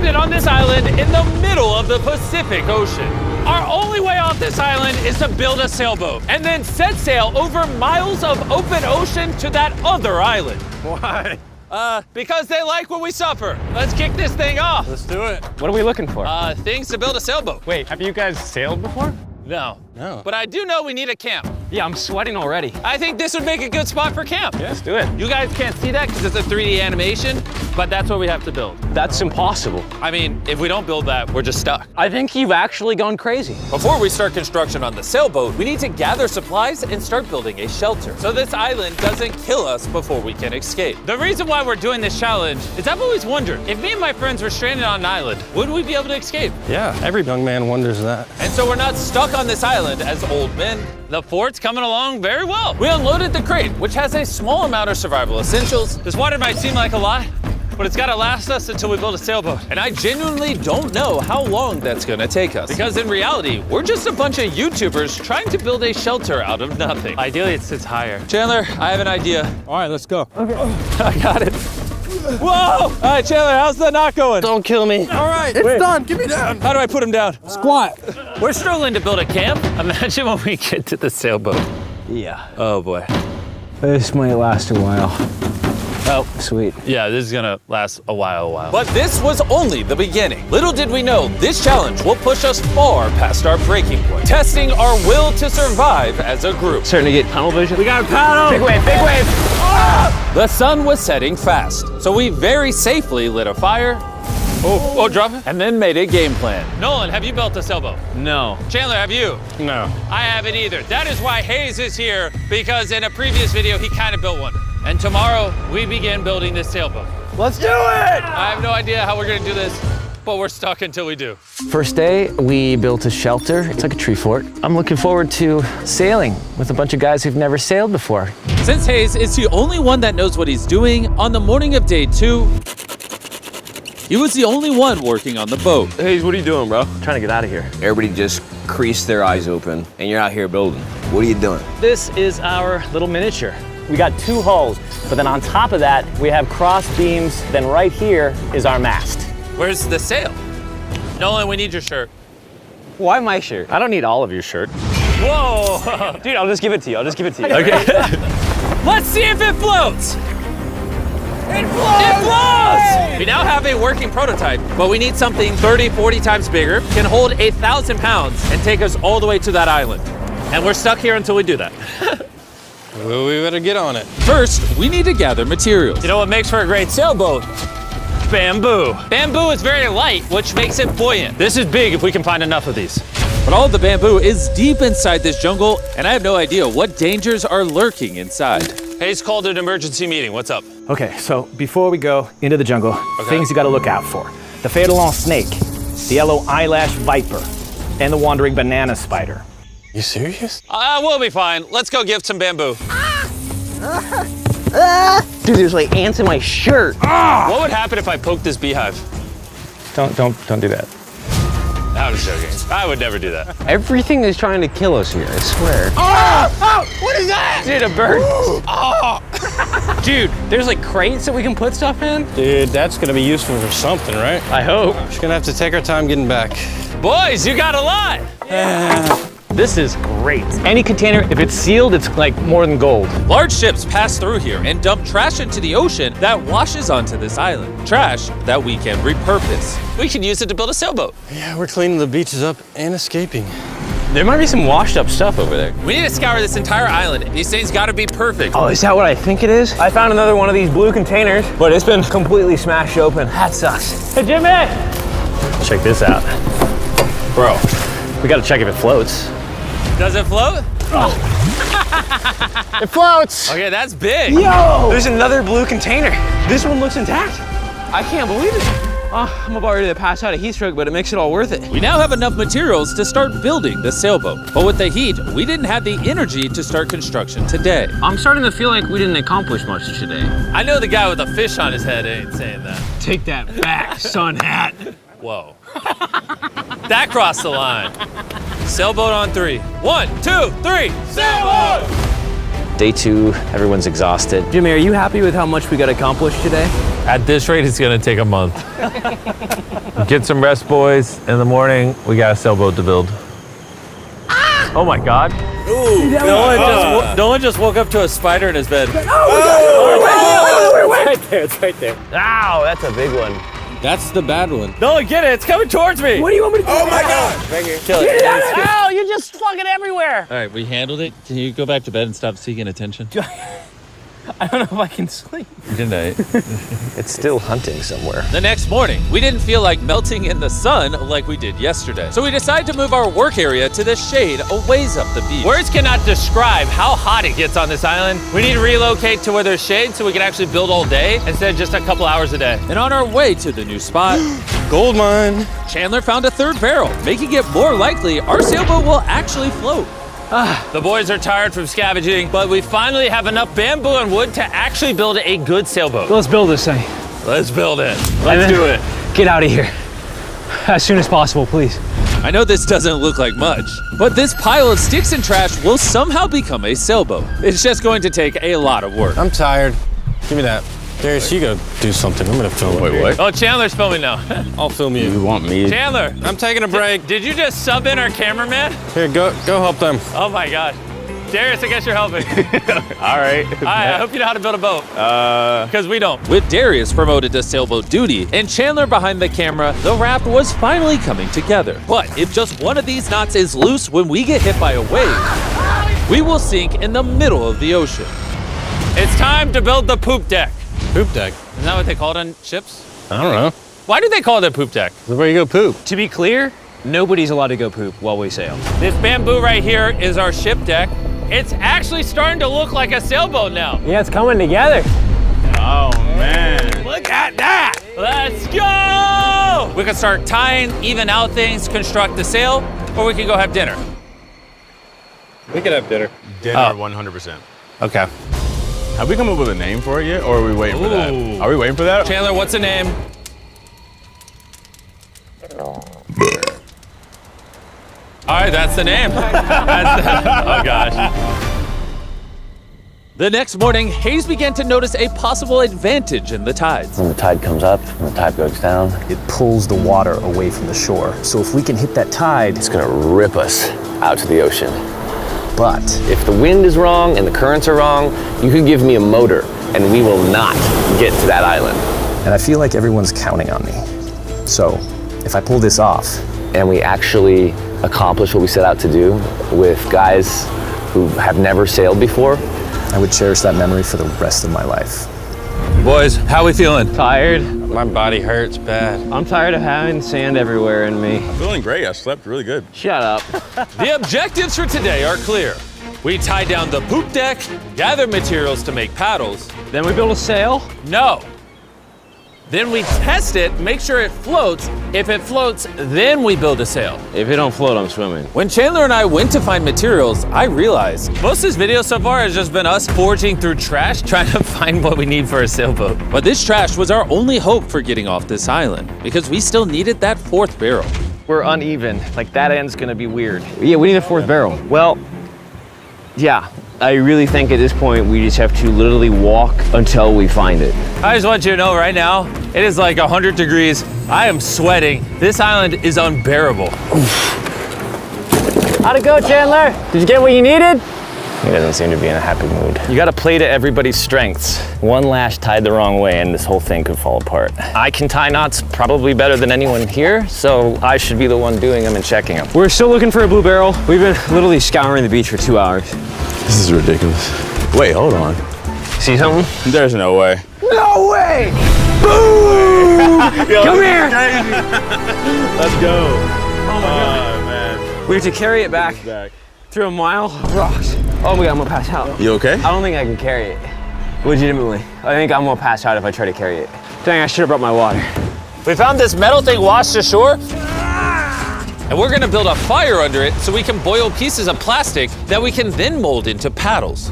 stranded on this island in the middle of the Pacific Ocean. Our only way off this island is to build a sailboat and then set sail over miles of open ocean to that other island. Why? Because they like what we suffer. Let's kick this thing off. Let's do it. What are we looking for? Things to build a sailboat. Wait, have you guys sailed before? No. No. But I do know we need a camp. Yeah, I'm sweating already. I think this would make a good spot for camp. Yeah, let's do it. You guys can't see that because it's a 3D animation, but that's what we have to build. That's impossible. I mean, if we don't build that, we're just stuck. I think you've actually gone crazy. Before we start construction on the sailboat, we need to gather supplies and start building a shelter so this island doesn't kill us before we can escape. The reason why we're doing this challenge is I've always wondered, if me and my friends were stranded on an island, would we be able to escape? Yeah, every young man wonders that. And so we're not stuck on this island as old men. The fort's coming along very well. We unloaded the crate, which has a small amount of survival essentials. This water might seem like a lot, but it's gotta last us until we build a sailboat. And I genuinely don't know how long that's gonna take us. Because in reality, we're just a bunch of YouTubers trying to build a shelter out of nothing. Ideally, it sits higher. Chandler, I have an idea. All right, let's go. I got it. Whoa! All right, Chandler, how's the knot going? Don't kill me. All right, it's done. Get me down. How do I put him down? Squat. We're struggling to build a camp. Imagine when we get to the sailboat. Yeah. Oh boy. This might last a while. Oh, sweet. Yeah, this is gonna last a while. But this was only the beginning. Little did we know, this challenge will push us far past our breaking point, testing our will to survive as a group. Starting to get tunnel vision. We got a paddle! Big wave, big wave! The sun was setting fast, so we very safely lit a fire. Oh, drop it. And then made a game plan. Nolan, have you built a sailboat? No. Chandler, have you? No. I haven't either. That is why Hayes is here, because in a previous video, he kind of built one. And tomorrow, we begin building this sailboat. Let's do it! I have no idea how we're gonna do this, but we're stuck until we do. First day, we built a shelter. It's like a tree fort. I'm looking forward to sailing with a bunch of guys who've never sailed before. Since Hayes is the only one that knows what he's doing, on the morning of day 2, he was the only one working on the boat. Hayes, what are you doing, bro? I'm trying to get out of here. Everybody just creased their eyes open, and you're out here building. What are you doing? This is our little miniature. We got 2 hulls, but then on top of that, we have cross beams. Then right here is our mast. Where's the sail? Nolan, we need your shirt. Why my shirt? I don't need all of your shirt. Whoa! Dude, I'll just give it to you. Okay. Let's see if it floats. It floats! It floats! We now have a working prototype, but we need something 30, 40 times bigger, can hold 1,000 pounds, and take us all the way to that island. And we're stuck here until we do that. Well, we better get on it. First, we need to gather materials. You know what makes for a great sailboat? Bamboo. Bamboo is very light, which makes it buoyant. This is big if we can find enough of these. But all of the bamboo is deep inside this jungle, and I have no idea what dangers are lurking inside. Hayes called an emergency meeting. What's up? Okay, so before we go into the jungle, things you gotta look out for. The Phaeton snake, the yellow eyelash viper, and the wandering banana spider. You serious? We'll be fine. Let's go give some bamboo. Dude, there's like ants in my shirt. What would happen if I poked this beehive? Don't do that. I was joking. I would never do that. Everything is trying to kill us here, I swear. What is that? Dude, a bird. Dude, there's like crates that we can put stuff in? Dude, that's gonna be useful for something, right? I hope. Just gonna have to take our time getting back. Boys, you got a lot. This is great. Any container, if it's sealed, it's like more than gold. Large ships pass through here and dump trash into the ocean that washes onto this island. Trash that we can repurpose. We can use it to build a sailboat. Yeah, we're cleaning the beaches up and escaping. There might be some washed up stuff over there. We need to scour this entire island. These things gotta be perfect. Oh, is that what I think it is? I found another one of these blue containers, but it's been completely smashed open. That sucks. Hey, Jimmy! Check this out. Bro, we gotta check if it floats. Does it float? It floats! Okay, that's big. Yo! There's another blue container. This one looks intact. I can't believe it. Oh, I'm about ready to pass out a heat stroke, but it makes it all worth it. We now have enough materials to start building the sailboat. But with the heat, we didn't have the energy to start construction today. I'm starting to feel like we didn't accomplish much today. I know the guy with a fish on his head ain't saying that. Take that back, sun hat. Whoa. That crossed the line. Sailboat on 3. 1, 2, 3, sailboat! Day 2, everyone's exhausted. Jimmy, are you happy with how much we got accomplished today? At this rate, it's gonna take a month. Get some rest, boys. In the morning, we got a sailboat to build. Oh my God. Nolan just woke up to a spider in his bed. It's right there. Ow, that's a big one. That's the bad one. Nolan, get it, it's coming towards me. What do you want me to do? Oh my God! Kill it. Ow, you're just fucking everywhere. All right, we handled it. Can you go back to bed and stop seeking attention? I don't know if I can sleep. Good night. It's still hunting somewhere. The next morning, we didn't feel like melting in the sun like we did yesterday. So we decided to move our work area to the shade a ways up the beach. Words cannot describe how hot it gets on this island. We need to relocate to where there's shade so we can actually build all day instead of just a couple hours a day. And on our way to the new spot, Gold mine. Chandler found a third barrel, making it more likely our sailboat will actually float. The boys are tired from scavenging, but we finally have enough bamboo and wood to actually build a good sailboat. Let's build this thing. Let's build it. Let's do it. Get out of here. As soon as possible, please. I know this doesn't look like much, but this pile of sticks and trash will somehow become a sailboat. It's just going to take a lot of work. I'm tired. Give me that. Darius, you go do something. I'm gonna film. Wait, what? Oh, Chandler's filming now. I'll film you. You want me? Chandler, I'm taking a break. did you just sub in our cameraman? Here, go help them. Oh my God. Darius, I guess you're helping. All right. I hope you know how to build a boat. Because we don't. With Darius promoted to sailboat duty and Chandler behind the camera, the raft was finally coming together. But if just one of these knots is loose when we get hit by a wave, we will sink in the middle of the ocean. It's time to build the poop deck. Poop deck. Isn't that what they call it on ships? I don't know. Why do they call it a poop deck? This is where you go poop. To be clear, nobody's allowed to go poop while we sail. This bamboo right here is our ship deck. It's actually starting to look like a sailboat now. Yeah, it's coming together. Oh man! Look at that! Let's go! We can start tying, even out things, construct the sail, or we can go have dinner. We could have dinner. Dinner, 100%. Okay. Have we come up with a name for it yet, or are we waiting for that? Ooh. Are we waiting for that? Chandler, what's the name? All right, that's the name. Oh gosh. The next morning, Hayes began to notice a possible advantage in the tides. When the tide comes up and the tide goes down, It pulls the water away from the shore. So if we can hit that tide, it's gonna rip us out to the ocean. but If the wind is wrong and the currents are wrong, you could give me a motor and we will not get to that island. and I feel like everyone's counting on me. So if I pull this off, And we actually accomplish what we set out to do with guys who have never sailed before, I would cherish that memory for the rest of my life. Boys, how we feeling? Tired. My body hurts bad. I'm tired of having sand everywhere in me. Feeling great. I slept really good. Shut up. The objectives for today are clear. We tie down the poop deck, gather materials to make paddles. Then we build a sail. No. Then we test it, make sure it floats. If it floats, then we build a sail. If it don't float, I'm swimming. When Chandler and I went to find materials, I realized most of this video so far has just been us foraging through trash, trying to find what we need for a sailboat. But this trash was our only hope for getting off this island, because we still needed that fourth barrel. We're uneven. Like that end's gonna be weird. Yeah, we need a fourth barrel. Well, yeah, I really think at this point we just have to literally walk until we find it. I just want you to know right now, it is like 100 degrees. I am sweating. This island is unbearable. How'd it go, Chandler? Did you get what you needed? He doesn't seem to be in a happy mood. You gotta play to everybody's strengths. One lash tied the wrong way and this whole thing could fall apart. I can tie knots probably better than anyone here, so I should be the one doing them and checking them. We're still looking for a blue barrel. We've been literally scouring the beach for 2 hours. This is ridiculous. Wait, hold on. See something? There's no way. No way! Boom! Come here! Let's go. Oh man. We have to carry it back through a mile of rocks. Oh my God, I'm gonna pass out. You okay? I don't think I can carry it. Legitimately. I think I'm gonna pass out if I try to carry it. Dang, I should have brought my water. We found this metal thing washed ashore, and we're gonna build a fire under it so we can boil pieces of plastic that we can then mold into paddles.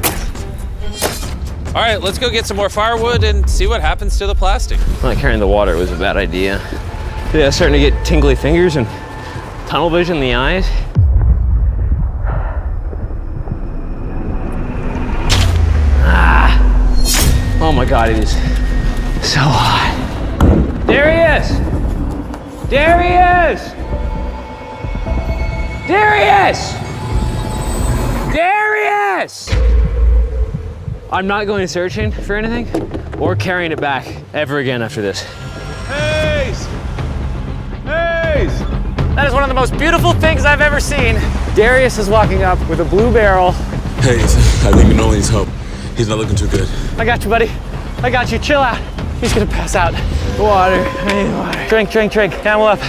All right, let's go get some more firewood and see what happens to the plastic. Not carrying the water was a bad idea. Yeah, starting to get tingly fingers and tunnel vision in the eyes. Oh my God, it is so hot. Darius! Darius! Darius! Darius! I'm not going searching for anything or carrying it back ever again after this. Hayes! Hayes! That is one of the most beautiful things I've ever seen. Darius is walking up with a blue barrel. Hayes, I think Nolan needs help. He's not looking too good. I got you, buddy. I got you. Chill out. He's gonna pass out. Water, I need water. Drink, drink, drink. Camel up.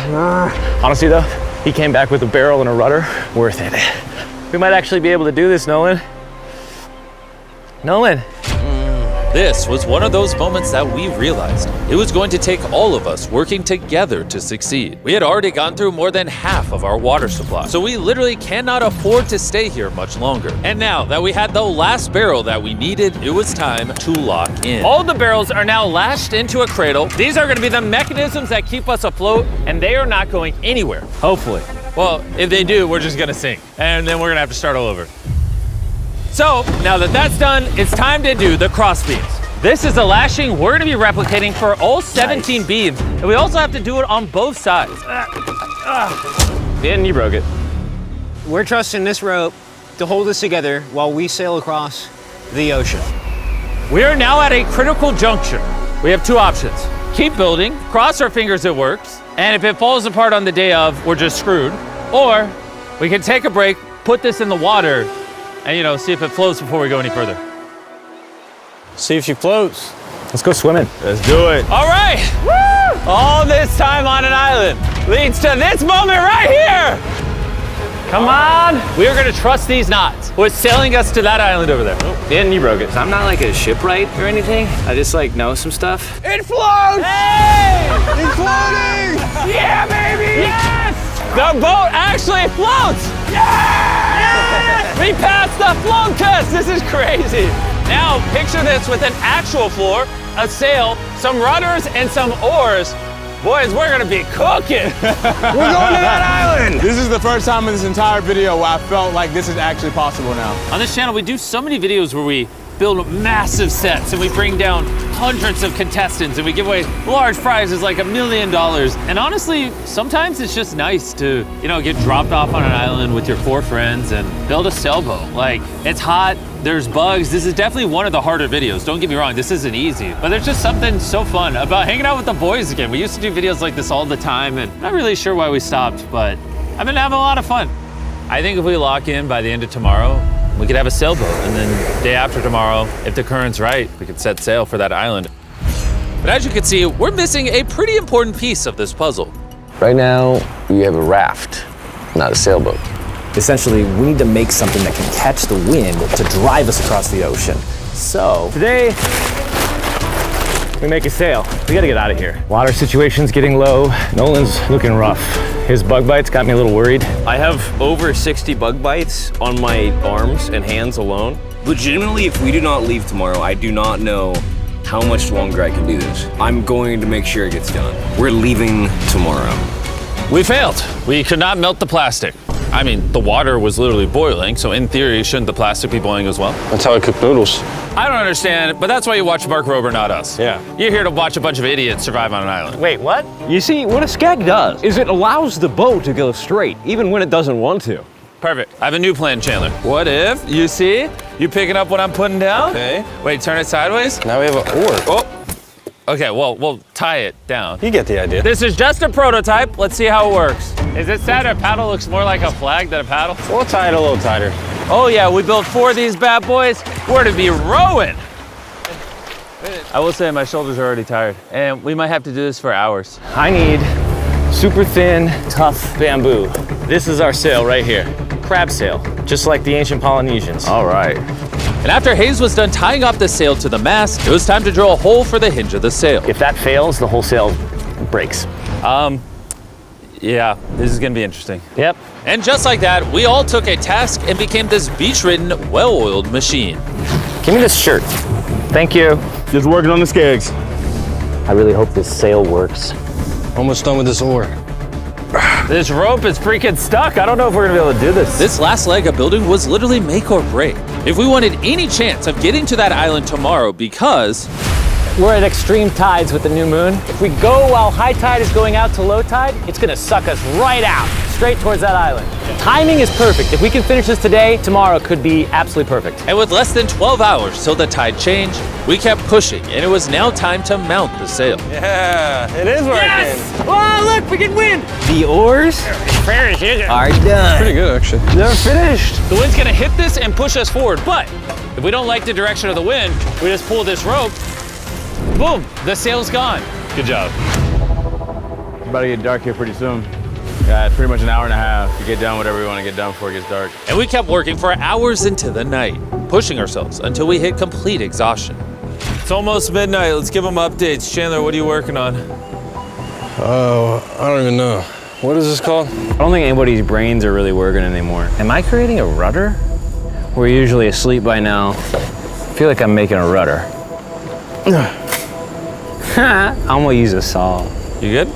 Honestly, though, he came back with a barrel and a rudder. Worth it. We might actually be able to do this, Nolan. Nolan. This was one of those moments that we realized it was going to take all of us working together to succeed. We had already gone through more than half of our water supply, so we literally cannot afford to stay here much longer. And now that we had the last barrel that we needed, it was time to lock in. All the barrels are now lashed into a cradle. These are going to be the mechanisms that keep us afloat, and they are not going anywhere. Hopefully. Well, if they do, we're just going to sink, and then we're going to have to start all over. So, now that that's done, it's time to do the cross beams. This is the lashing we're gonna be replicating for all 17 beams, and we also have to do it on both sides. And you broke it. We're trusting this rope to hold us together while we sail across the ocean. We are now at a critical juncture. We have two options. Keep building, cross our fingers it works, and if it falls apart on the day of, we're just screwed. Or we can take a break, put this in the water, and see if it floats before we go any further. See if she floats. Let's go swimming. Let's do it. All right, woo! All this time on an island leads to this moment right here. Come on. We are gonna trust these knots. We're sailing us to that island over there. And you broke it. I'm not like a shipwright or anything. I just know some stuff. It floats! Hey! It's floating! Yeah, baby! Yes! The boat actually floats! Yes! We passed the float test! This is crazy! Now, picture this with an actual floor, a sail, some rudders, and some oars. Boys, we're gonna be cooking! We're going to that island! This is the first time in this entire video where I felt like this is actually possible now. On this channel, we do so many videos where we build massive sets and we bring down hundreds of contestants and we give away large prizes like $1 million. And honestly, sometimes it's just nice to, get dropped off on an island with your 4 friends and build a sailboat. Like, it's hot, there's bugs. This is definitely one of the harder videos. Don't get me wrong, this isn't easy. But there's just something so fun about hanging out with the boys again. We used to do videos like this all the time and I'm not really sure why we stopped, but I've been having a lot of fun. I think if we lock in by the end of tomorrow, we could have a sailboat, and then day after tomorrow, if the current's right, we could set sail for that island. But as you can see, we're missing a pretty important piece of this puzzle. Right now, we have a raft, not a sailboat. Essentially, we need to make something that can catch the wind to drive us across the ocean. So, Today, we make a sail. We gotta get out of here. Water situation's getting low. Nolan's looking rough. His bug bites got me a little worried. I have over 60 bug bites on my arms and hands alone. Legitimately, if we do not leave tomorrow, I do not know how much longer I can do this. I'm going to make sure it gets done. We're leaving tomorrow. We failed. We could not melt the plastic. I mean, the water was literally boiling, so in theory, shouldn't the plastic be boiling as well? That's how I cook noodles. I don't understand, but that's why you watch Mark Rober, not us. Yeah. You're here to watch a bunch of idiots survive on an island. Wait, what? You see, what a skag does is it allows the boat to go straight, even when it doesn't want to. Perfect. I have a new plan, Chandler. What if, you see, you picking up what I'm putting down? Okay. Wait, turn it sideways? Now we have an oar. Oh. Okay, well, we'll tie it down. You get the idea. This is just a prototype. Let's see how it works. Is it sad a paddle looks more like a flag than a paddle? We'll tie it a little tighter. Oh yeah, we built 4 of these bad boys. We're to be rowing. I will say my shoulders are already tired, and we might have to do this for hours. I need super thin, tough bamboo. This is our sail right here. Crab sail, just like the ancient Polynesians. All right. And after Hayes was done tying off the sail to the mast, it was time to drill a hole for the hinge of the sail. If that fails, the whole sail breaks. Yeah, this is gonna be interesting. Yep. And just like that, we all took a task and became this beach-ridden, well-oiled machine. Give me this shirt. Thank you. Just working on the skegs. I really hope this sail works. Almost done with this oar. This rope is freaking stuck. I don't know if we're gonna be able to do this. This last leg of building was literally make or break. If we wanted any chance of getting to that island tomorrow, because We're at extreme tides with the new moon. If we go while high tide is going out to low tide, it's gonna suck us right out, straight towards that island. Timing is perfect. If we can finish this today, tomorrow could be absolutely perfect. And with less than 12 hours till the tide changed, we kept pushing, and it was now time to mount the sail. Yeah, it is working. Yes! Oh, look, we can win! The oars are done. Pretty good, actually. They're finished. The wind's gonna hit this and push us forward, but if we don't like the direction of the wind, we just pull this rope, boom, the sail's gone. Good job. It's about to get dark here pretty soon. Yeah, it's pretty much an hour and a half to get done whatever we want to get done before it gets dark. And we kept working for hours into the night, pushing ourselves until we hit complete exhaustion. It's almost midnight. Let's give them updates. Chandler, what are you working on? Oh, I don't even know. What is this called? I don't think anybody's brains are really working anymore. Am I creating a rudder? We're usually asleep by now. I feel like I'm making a rudder. I'm gonna use a saw. You good?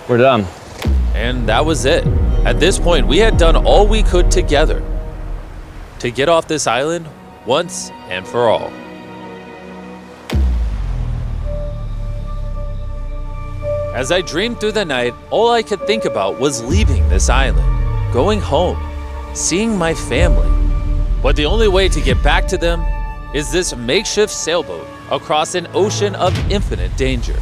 We're done. And that was it. At this point, we had done all we could together to get off this island once and for all. As I dreamed through the night, all I could think about was leaving this island, going home, seeing my family. But the only way to get back to them is this makeshift sailboat across an ocean of infinite danger.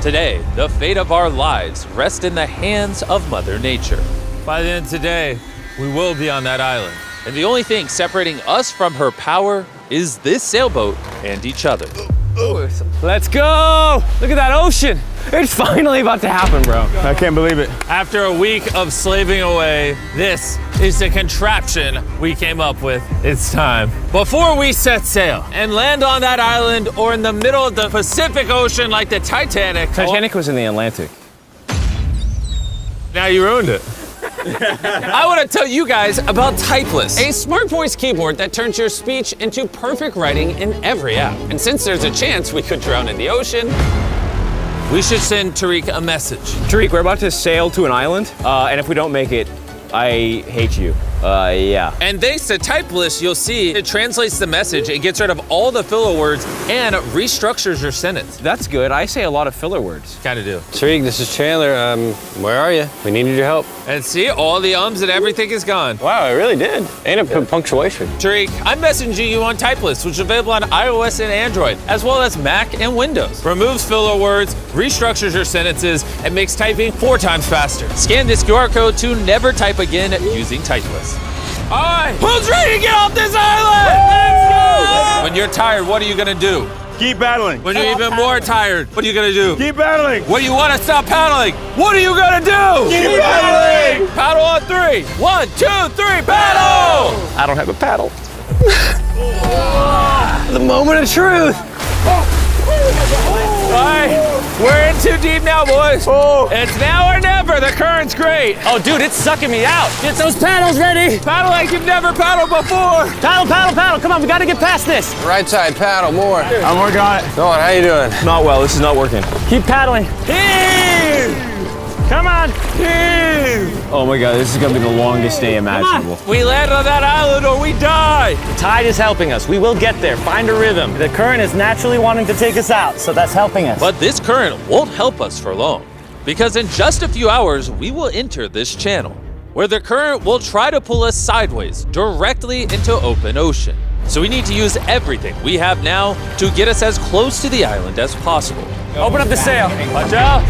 Today, the fate of our lives rests in the hands of Mother Nature. By the end of today, we will be on that island. And the only thing separating us from her power is this sailboat and each other. Let's go! Look at that ocean. It's finally about to happen, bro. I can't believe it. After a week of slaving away, this is the contraption we came up with. It's time. Before we set sail and land on that island or in the middle of the Pacific Ocean like the Titanic. Titanic was in the Atlantic. Now you ruined it. I want to tell you guys about Typeless, a smart voice keyboard that turns your speech into perfect writing in every app. And since there's a chance we could drown in the ocean, we should send Tariq a message. Tariq, we're about to sail to an island, and if we don't make it, I hate you. Yeah. And thanks to Typeless, you'll see it translates the message, it gets rid of all the filler words, and it restructures your sentence. That's good. I say a lot of filler words. Kinda do. Tariq, this is Chandler. Where are you? We needed your help. And see, all the ums and everything is gone. Wow, it really did. And a punctuation. Tariq, I'm messaging you on Typeless, which is available on iOS and Android, as well as Mac and Windows. Removes filler words, restructures your sentences, and makes typing 4 times faster. Scan this QR code to never type again using Typeless. All right, who's ready to get off this island? Let's go! When you're tired, what are you gonna do? Keep paddling. When you're even more tired, what are you gonna do? Keep paddling. When you wanna stop paddling, what are you gonna do? Keep paddling. Paddle on 3. 1, 2, 3, paddle! I don't have a paddle. The moment of truth. All right, we're in too deep now, boys. It's now or never. The current's great. Oh, dude, it's sucking me out. Get those paddles ready. Paddle like you've never paddled before. Paddle, paddle, paddle. Come on, we gotta get past this. Right side, paddle more. I'm working on it. Go on, how you doing? Not well. This is not working. Keep paddling. Come on. Oh my God, this is gonna be the longest day imaginable. We land on that island or we die. The tide is helping us. We will get there. Find a rhythm. The current is naturally wanting to take us out, so that's helping us. But this current won't help us for long, because in just a few hours, we will enter this channel, where the current will try to pull us sideways, directly into open ocean. So we need to use everything we have now to get us as close to the island as possible. Open up the sail. Watch out.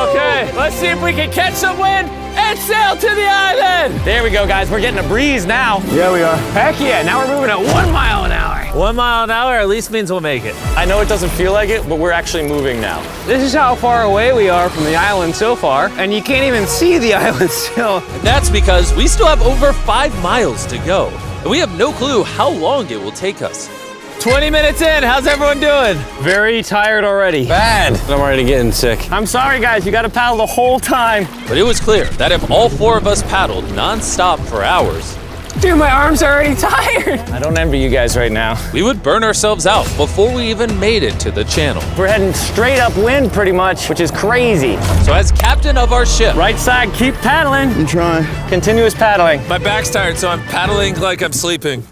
Okay, let's see if we can catch some wind and sail to the island. There we go, guys. We're getting a breeze now. Yeah, we are. Heck yeah, now we're moving at 1 mile an hour. 1 mile an hour at least means we'll make it. I know it doesn't feel like it, but we're actually moving now. This is how far away we are from the island so far, and you can't even see the island still. And that's because we still have over 5 miles to go, and we have no clue how long it will take us. 20 minutes in, how's everyone doing? Very tired already. Bad. I'm already getting sick. I'm sorry, guys. You got to paddle the whole time. But it was clear that if all 4 of us paddled non-stop for hours, Dude, my arms are already tired. I don't envy you guys right now. We would burn ourselves out before we even made it to the channel. We're heading straight upwind pretty much, which is crazy. So as captain of our ship, Right side, keep paddling. I'm trying. Continuous paddling. my back's tired, so I'm paddling like I'm sleeping.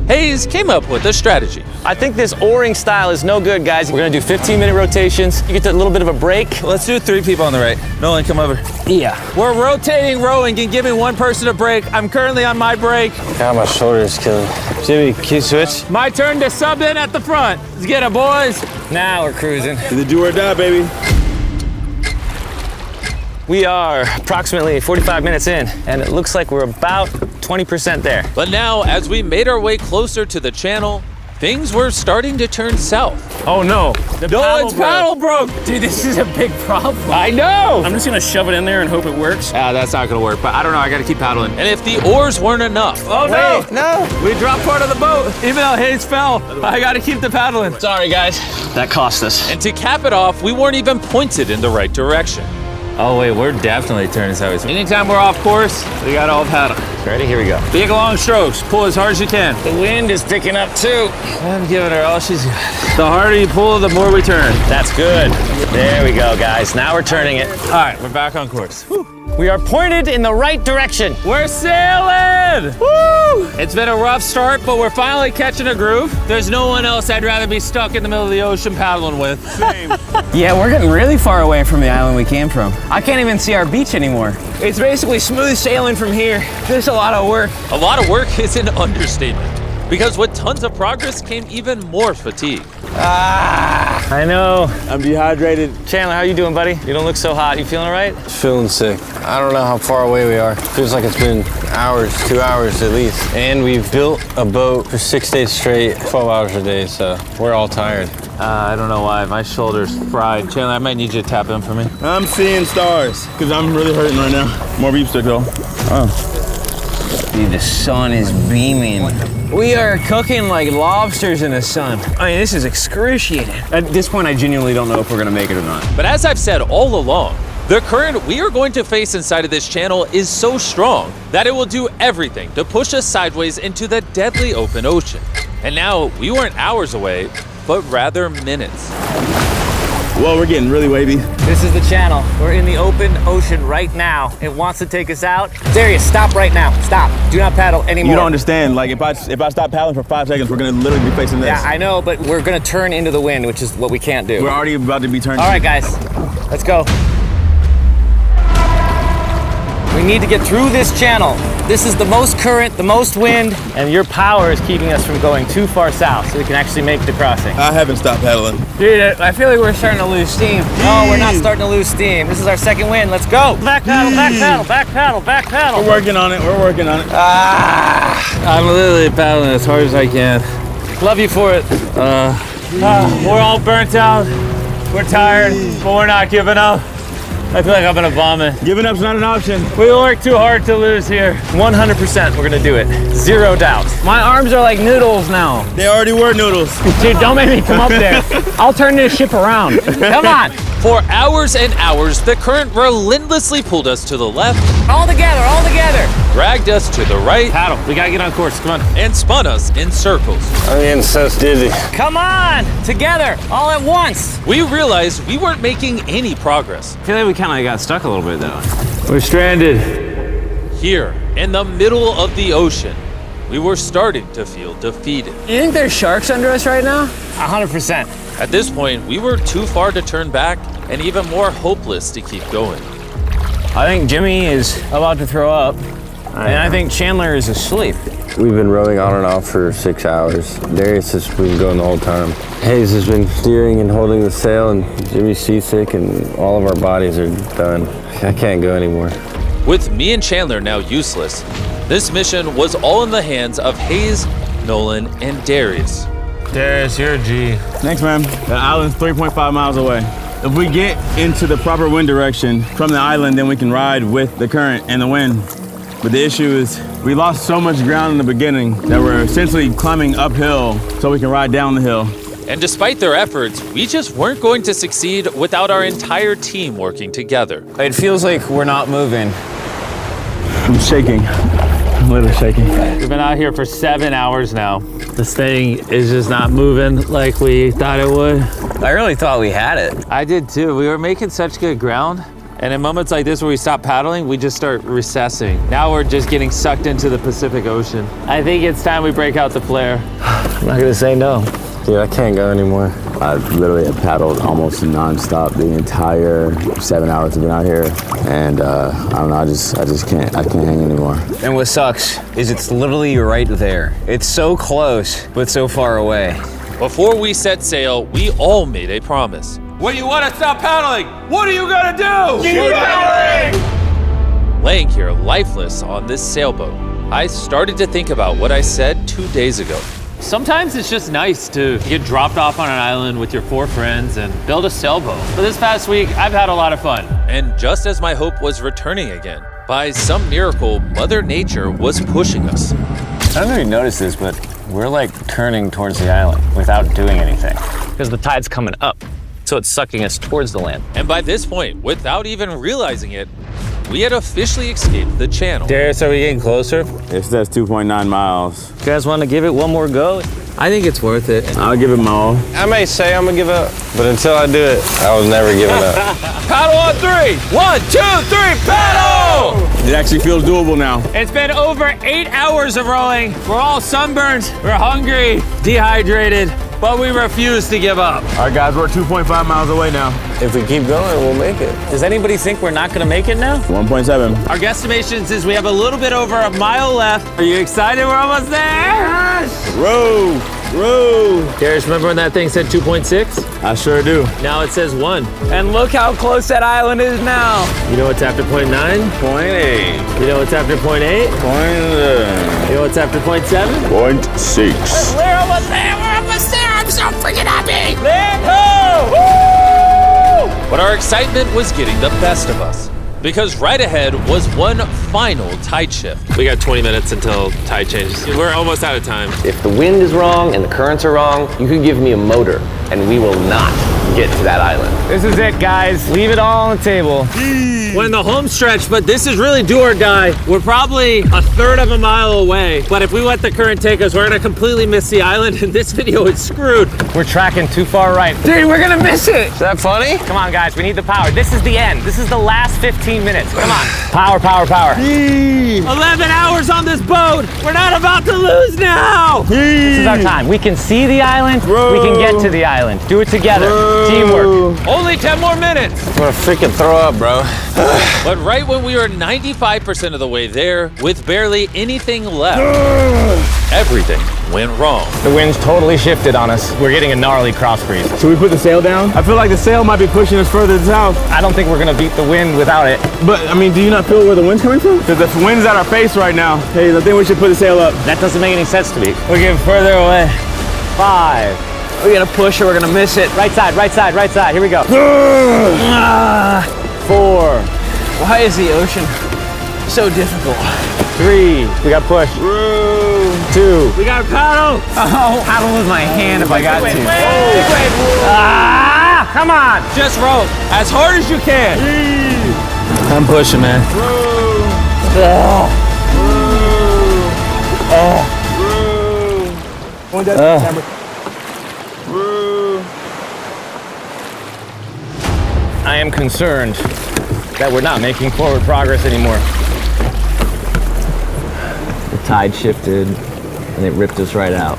Hayes came up with a strategy. I think this oaring style is no good, guys. We're gonna do 15-minute rotations. You get a little bit of a break. Let's do 3 people on the right. Nolan, come over. Yeah. We're rotating rowing and giving one person a break. I'm currently on my break. God, my shoulder is killing me. Jimmy, can you switch? My turn to sub in at the front. Let's get it, boys. Now we're cruising. Either do or die, baby. We are approximately 45 minutes in, and it looks like we're about 20% there. But now, as we made our way closer to the channel, things were starting to turn south. Oh no. The Nolan's paddle broke. Dude, this is a big problem. I know. I'm just gonna shove it in there and hope it works. That's not gonna work, but I don't know, I gotta keep paddling. And if the oars weren't enough. Oh no, no. We dropped part of the boat. Even though Hayes fell, I gotta keep the paddling. Sorry, guys. That cost us. And to cap it off, we weren't even pointed in the right direction. Oh wait, we're definitely turning sideways. Anytime we're off course, we gotta all paddle. Ready? Here we go. Big long strokes, pull as hard as you can. The wind is picking up too. I'm giving her all she's got. The harder you pull, the more we turn. That's good. There we go, guys. Now we're turning it. All right, we're back on course. We are pointed in the right direction. We're sailing! Woo! It's been a rough start, but we're finally catching a groove. There's no one else I'd rather be stuck in the middle of the ocean paddling with. Yeah, we're getting really far away from the island we came from. I can't even see our beach anymore. It's basically smooth sailing from here. There's a lot of work. A lot of work is an understatement, because with tons of progress came even more fatigue. I know. I'm dehydrated. Chandler, how you doing, buddy? You don't look so hot. You feeling all right? Feeling sick. I don't know how far away we are. Feels like it's been hours, 2 hours at least. And we've built a boat for 6 days straight, 12 hours a day, so we're all tired. I don't know why, my shoulder's fried. Chandler, I might need you to tap in for me. I'm seeing stars because I'm really hurting right now. More beef stick though. Dude, the sun is beaming. We are cooking like lobsters in the sun. I mean, this is excruciating. At this point, I genuinely don't know if we're gonna make it or not. But as I've said all along, the current we are going to face inside of this channel is so strong that it will do everything to push us sideways into the deadly open ocean. And now we weren't hours away, but rather minutes. Well, we're getting really wavy. This is the channel. We're in the open ocean right now. It wants to take us out. Darius, stop right now. Stop. Do not paddle anymore. You don't understand. Like if I stop paddling for 5 seconds, we're gonna literally be facing this. Yeah, I know, but we're gonna turn into the wind, which is what we can't do. We're already about to be turning. All right, guys, let's go. We need to get through this channel. This is the most current, the most wind, and your power is keeping us from going too far south so we can actually make the crossing. I haven't stopped paddling. Dude, I feel like we're starting to lose steam. No, we're not starting to lose steam. This is our second wind. Let's go. Back paddle, back paddle, back paddle, back paddle. We're working on it. We're working on it. I'm literally paddling as hard as I can. Love you for it. We're all burnt out, we're tired, but we're not giving up. I feel like I'm gonna vomit. Giving up's not an option. We work too hard to lose here. 100% we're gonna do it. Zero doubt. My arms are like noodles now. They already were noodles. Dude, don't make me come up there. I'll turn this ship around. Come on. For hours and hours, the current relentlessly pulled us to the left, All together, all together. dragged us to the right, Paddle, we gotta get on course, come on. and spun us in circles. I'm getting so dizzy. Come on, together, all at once. We realized we weren't making any progress. I feel like we kind of got stuck a little bit though. We're stranded. Here, in the middle of the ocean, we were starting to feel defeated. You think there's sharks under us right now? 100%. At this point, we were too far to turn back and even more hopeless to keep going. I think Jimmy is about to throw up. And I think Chandler is asleep. We've been rowing on and off for 6 hours. Darius has been going the whole time. Hayes has been steering and holding the sail, and Jimmy's seasick, and all of our bodies are done. I can't go anymore. With me and Chandler now useless, this mission was all in the hands of Hayes, Nolan, and Darius. Darius, you're a G. Thanks, man. The island's 3.5 miles away. If we get into the proper wind direction from the island, then we can ride with the current and the wind. But the issue is we lost so much ground in the beginning that we're essentially climbing uphill so we can ride down the hill. And despite their efforts, we just weren't going to succeed without our entire team working together. It feels like we're not moving. I'm shaking. I'm a little shaky. We've been out here for 7 hours now. This thing is just not moving like we thought it would. I really thought we had it. I did too. We were making such good ground. And in moments like this where we stop paddling, we just start recessing. Now we're just getting sucked into the Pacific Ocean. I think it's time we break out the flare. I'm not gonna say no. Dude, I can't go anymore. I literally have paddled almost nonstop the entire 7 hours I've been out here, and I don't know. I just can't. I can't hang anymore. And what sucks is it's literally right there. It's so close, but so far away. Before we set sail, we all made a promise. When you want to stop paddling, what are you gonna do? Keep paddling! Laying here lifeless on this sailboat, I started to think about what I said 2 days ago. Sometimes it's just nice to get dropped off on an island with your 4 friends and build a sailboat. For this past week, I've had a lot of fun. And just as my hope was returning again, by some miracle, Mother Nature was pushing us. I don't know if you noticed this, but we're like turning towards the island without doing anything. Because the tide's coming up, so it's sucking us towards the land. And by this point, without even realizing it, we had officially escaped the channel. Darius, are we getting closer? It says 2.9 miles. You guys want to give it one more go? I think it's worth it. I'll give it my all. I may say I'm gonna give up, but until I do it, I was never giving up. Paddle on 3! 1, 2, 3, paddle! It actually feels doable now. It's been over 8 hours of rowing. We're all sunburned, we're hungry, dehydrated, but we refuse to give up. All right, guys, we're 2.5 miles away now. If we keep going, we'll make it. Does anybody think we're not gonna make it now? 1.7. Our guesstimation says we have a little bit over a mile left. Are you excited? We're almost there! Yes! Row, row. Darius, remember when that thing said 2.6? I sure do. Now it says 1. And look how close that island is now. You know what's after 0.9? 0.8. You know what's after 0.8? You know what's after 0.7? 0.6. We're almost there! We're almost there! I'm so freaking happy! Land ho! Woo! But our excitement was getting the best of us. Because right ahead was one final tide shift. We got 20 minutes until tide changes. We're almost out of time. If the wind is wrong and the currents are wrong, you could give me a motor and we will not get to that island. This is it, guys. Leave it all on the table. We're in the home stretch, but this is really do or die. We're probably a third of a mile away, but if we let the current take us, we're gonna completely miss the island, and this video is screwed. We're tracking too far right. Dude, we're gonna miss it. Is that funny? Come on, guys. We need the power. This is the end. This is the last 15 minutes. Come on. Power, power, power. 11 hours on this boat. We're not about to lose now. This is our time. We can see the island. We can get to the island. Do it together. Teamwork. Only 10 more minutes. I'm gonna freaking throw up, bro. But right when we were 95% of the way there, with barely anything left, everything went wrong. The wind's totally shifted on us. We're getting a gnarly cross breeze. Should we put the sail down? I feel like the sail might be pushing us further south. I don't think we're gonna beat the wind without it. But, I mean, do you not feel where the wind's coming from? Because the wind's at our face right now. Hey, I think we should put the sail up. That doesn't make any sense to me. We're getting further away. 5. We're gonna push or we're gonna miss it. Right side, right side, right side. Here we go. 4. Why is the ocean so difficult? 3. We got push. 2. We got a paddle. Oh, paddle with my hand if I got to. Come on. Just row as hard as you can. I'm pushing, man. I am concerned that we're not making forward progress anymore. The tide shifted and it ripped us right out.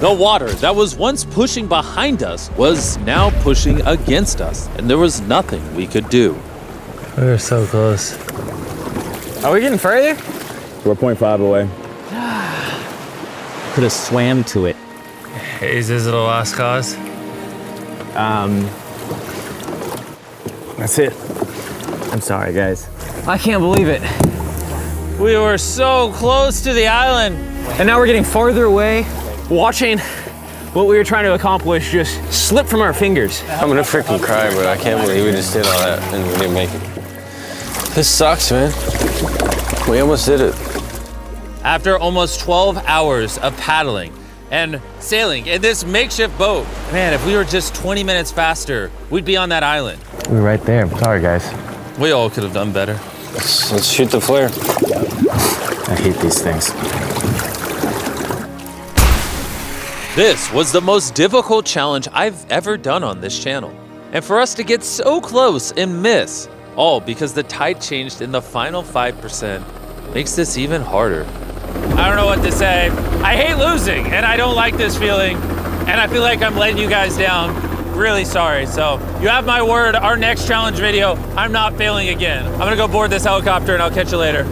The water that was once pushing behind us was now pushing against us, and there was nothing we could do. We were so close. Are we getting further? We're 0.5 away. Could have swam to it. Is this the last cause? That's it. I'm sorry, guys. I can't believe it. We were so close to the island. And now we're getting farther away, watching what we were trying to accomplish just slip from our fingers. I'm gonna freaking cry, bro. I can't believe we just did all that and we didn't make it. This sucks, man. We almost did it. After almost 12 hours of paddling and sailing in this makeshift boat, man, if we were just 20 minutes faster, we'd be on that island. We were right there. Sorry, guys. We all could have done better. Let's shoot the flare. I hate these things. This was the most difficult challenge I've ever done on this channel. And for us to get so close and miss, all because the tide changed in the final 5%, makes this even harder. I don't know what to say. I hate losing, and I don't like this feeling, and I feel like I'm letting you guys down. Really sorry. So you have my word, our next challenge video, I'm not failing again. I'm gonna go board this helicopter and I'll catch you later.